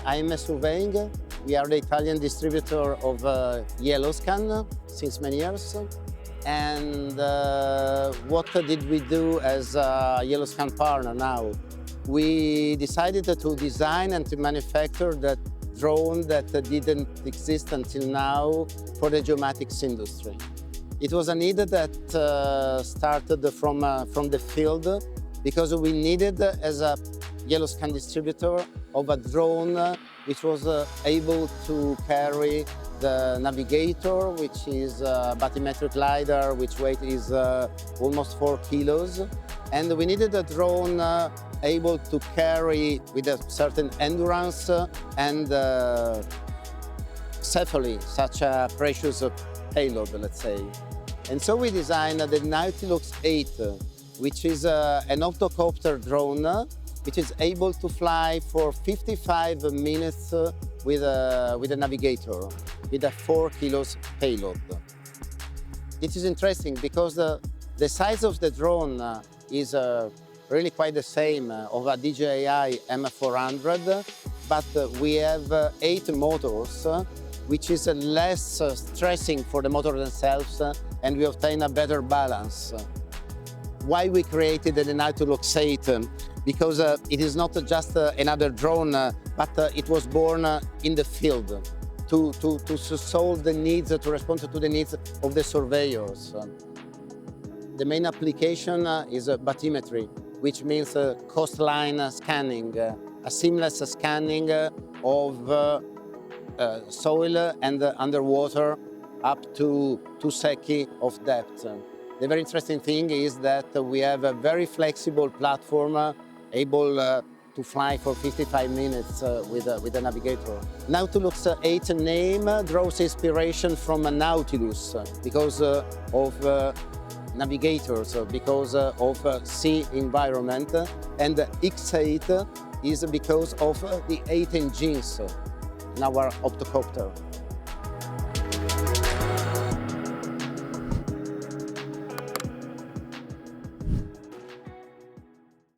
I'm surveying. We are the Italian distributor of YellowScan since many years. And what did we do as a YellowScan partner now? We decided to design and to manufacture that drone that didn't exist until now for the geomatics industry. It was a need that started from the field because we needed, as a YellowScan distributor, of a drone which was able to carry the navigator, which is a bathymetric LiDAR, which weight is almost 4 kilos. And we needed a drone able to carry with a certain endurance and safely such a precious payload, let's say. And so we designed the NautiluX8, which is an octocopter drone, which is able to fly for 55 minutes with a navigator, with a 4 kilos payload. It is interesting because the size of the drone is really quite the same of a DJI M400, but we have 8 motors, which is less stressing for the motor themselves, and we obtain a better balance. Why we created the NautiluX8? Because it is not just another drone, but it was born in the field to solve the needs, to respond to the needs of the surveyors. The main application is bathymetry, which means coastline scanning, a seamless scanning of soil and underwater up to 2 seki of depth. The very interesting thing is that we have a very flexible platform able to fly for 55 minutes with a navigator. NautiluX8 name draws inspiration from Nautilus because of navigators, because of sea environment, and X8 is because of the 8 engines in our octocopter.